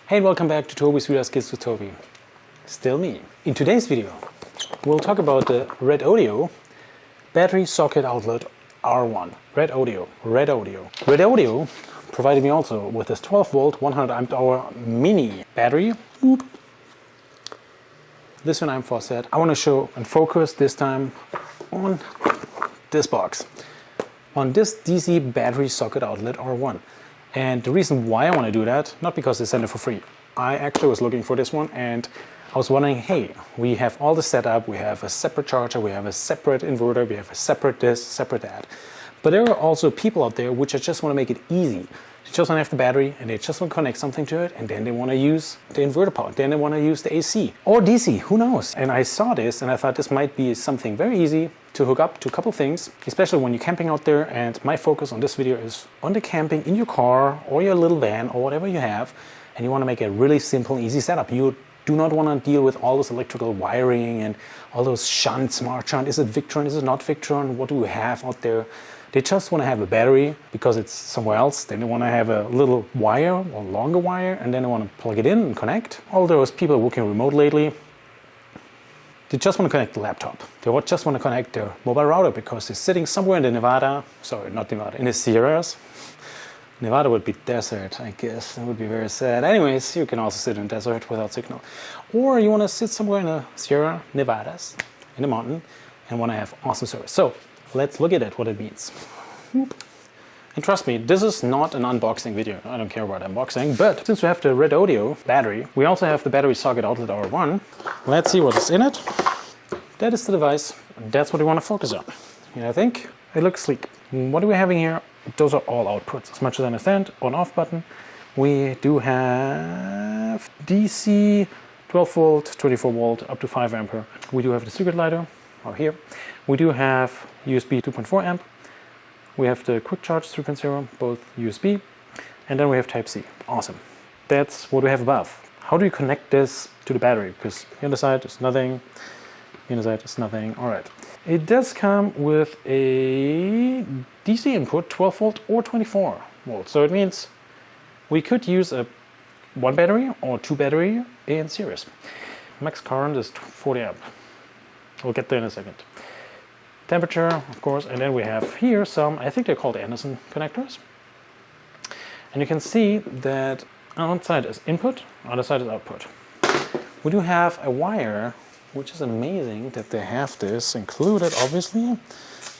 Hey, and welcome back to Toby's Video Skills with Toby. Still me. In today's video, we'll talk about the Redodo battery socket outlet R1. Redodo. Redodo provided me also with this 12 volt 100 amp hour mini battery. This one I'm faucet. I want to show and focus this time on this box, on this DC battery socket outlet R1. And the reason why I want to do that, not because they sent it for free. I actually was looking for this one and I was wondering, hey, we have all the setup, we have a separate charger, we have a separate inverter, we have a separate this, separate that. But there are also people out there which just want to make it easy. They just want to have the battery and they just want to connect something to it, and then they want to use the inverter power, then they want to use the AC or DC, who knows. And I saw this and I thought this might be something very easy to hook up to a couple things, especially when you're camping out there. And my focus on this video is on the camping in your car or your little van or whatever you have, and you want to make a really simple, easy setup. You do not want to deal with all this electrical wiring and all those shunts, smart shunt. Is it Victron? Is it not Victron? What do we have out there? They just want to have a battery because it's somewhere else. Then they want to have a little wire or longer wire, and then they want to plug it in and connect. All those people working remote lately, they just want to connect the laptop. They just want to connect their mobile router because they're sitting somewhere in the Nevada, sorry, not Nevada, in the Sierras. Nevada would be desert, I guess. That would be very sad. Anyways, you can also sit in desert without signal. Or you want to sit somewhere in the Sierra Nevadas, in the mountain, and want to have awesome service. So let's look at it, what it means. And trust me, this is not an unboxing video. I don't care about unboxing, but since we have the Redodo battery, we also have the battery socket outlet R1. Let's see what is in it. That is the device. That's what we want to focus on. And I think it looks sleek. What are we having here? Those are all outputs, as much as I understand. On-off button. We do have DC 12 volt, 24 volt, up to 5 ampere. We do have the circuit lighter, or here. We do have USB 2.4 amp. We have the quick charge 3.0, both USB. And then we have Type-C. Awesome. That's what we have above. How do you connect this to the battery? Because the other side is nothing. The other side is nothing. All right. It does come with a DC input, 12 volt or 24 volt. So it means we could use one battery or two battery in series. Max current is 40 amp. We'll get there in a second. Temperature, of course, and then we have here some, I think they're called Anderson connectors. And you can see that on one side is input, on the other side is output. We do have a wire, which is amazing that they have this included, obviously.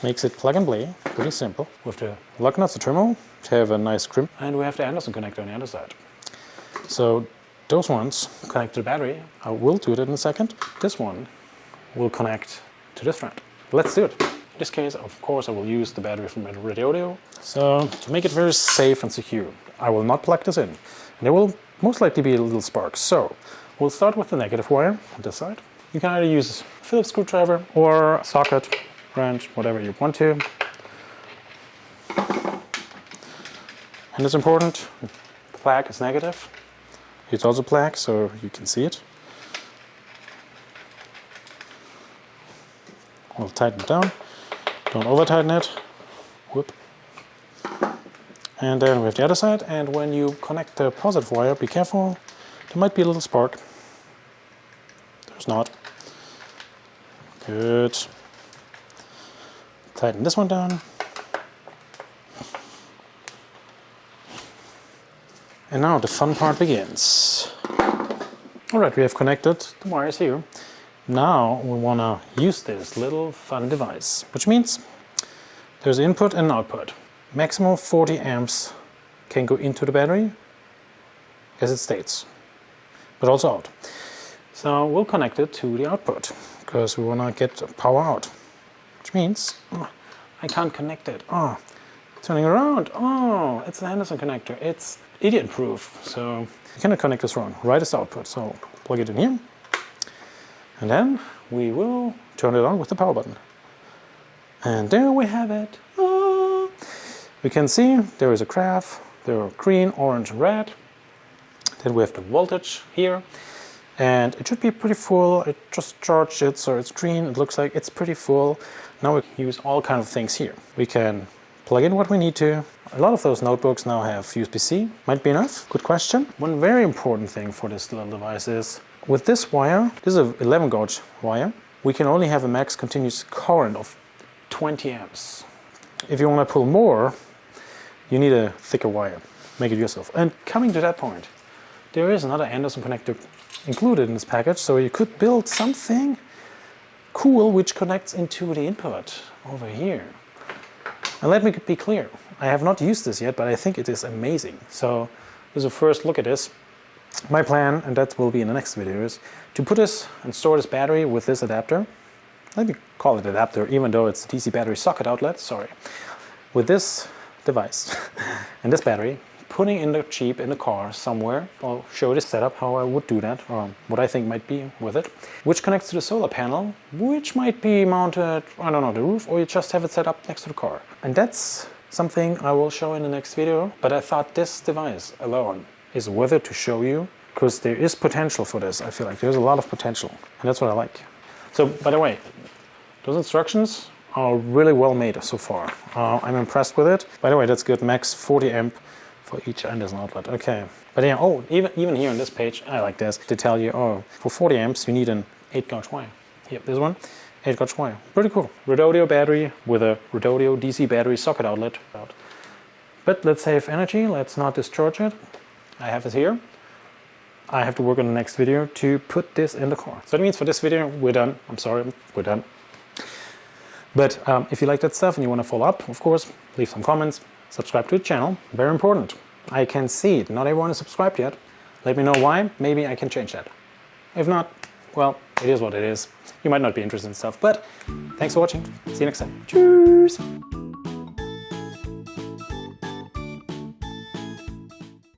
Makes it plug and play, pretty simple. With the lug nuts, the terminal, to have a nice crimp. And we have the Anderson connector on the other side. So those ones connect to the battery. I will do it in a second. This one will connect to this front. Let's do it. In this case, of course, I will use the battery from Redodo. So to make it very safe and secure, I will not plug this in. And there will most likely be a little spark. So we'll start with the negative wire on this side. You can either use a Phillips screwdriver or socket, wrench, whatever you want to. And it's important, the plug is negative. It's also black, so you can see it. We'll tighten it down. Don't over tighten it. Whoop. And then we have the other side, and when you connect the positive wire, be careful. There might be a little spark. There's not. Good. Tighten this one down. And now the fun part begins. Alright, we have connected the wires here. Now we want to use this little fun device, which means there's input and output. Maximum 40 amps can go into the battery, as it states, but also out. So we'll connect it to the output, because we want to get power out, which means I can't connect it. Oh, turning around. Oh, it's an Anderson connector. It's idiot proof. So you cannot connect this wrong. Right is output. So plug it in here. And then we will turn it on with the power button. And there we have it. Ah. We can see there is a graph. There are green, orange, red. Then we have the voltage here. And it should be pretty full. It just charged it, so it's green. It looks like it's pretty full. Now we can use all kinds of things here. We can plug in what we need to. A lot of those notebooks now have USB-C. Might be enough. Good question. One very important thing for this little device is with this wire, this is an 11 gauge wire, we can only have a max continuous current of 20 amps. If you want to pull more, you need a thicker wire. Make it yourself. And coming to that point, there is another Anderson connector included in this package, so you could build something cool which connects into the input over here. And let me be clear, I have not used this yet, but I think it is amazing. So here's a first look at this. My plan, and that will be in the next video, is to put this and store this battery with this adapter. Let me call it adapter, even though it's DC battery socket outlet, sorry. With this device and this battery, putting in the Jeep in the car somewhere. I'll show this setup, how I would do that, or what I think might be with it, which connects to the solar panel, which might be mounted, I don't know, the roof, or you just have it set up next to the car. And that's something I will show in the next video, but I thought this device alone is worth it to show you, because there is potential for this. I feel like there's a lot of potential, and that's what I like. So, by the way, those instructions are really well made so far. I'm impressed with it. By the way, that's good, max 40 amp for each Anderson outlet. Okay, but yeah, oh, even here on this page, I like this, to tell you, oh, for 40 amps, you need an 8 gauge wire. Yep, this one, 8 gauge wire. Pretty cool. Redodo battery with a Redodo DC battery socket outlet. But let's save energy, let's not discharge it. I have it here. I have to work on the next video to put this in the car. So that means for this video, we're done. I'm sorry, we're done. But if you like that stuff and you want to follow up, of course, leave some comments, subscribe to the channel, very important. I can see it, not everyone is subscribed yet. Let me know why, maybe I can change that. If not, well, it is what it is. You might not be interested in stuff, but thanks for watching. See you next time. Cheers!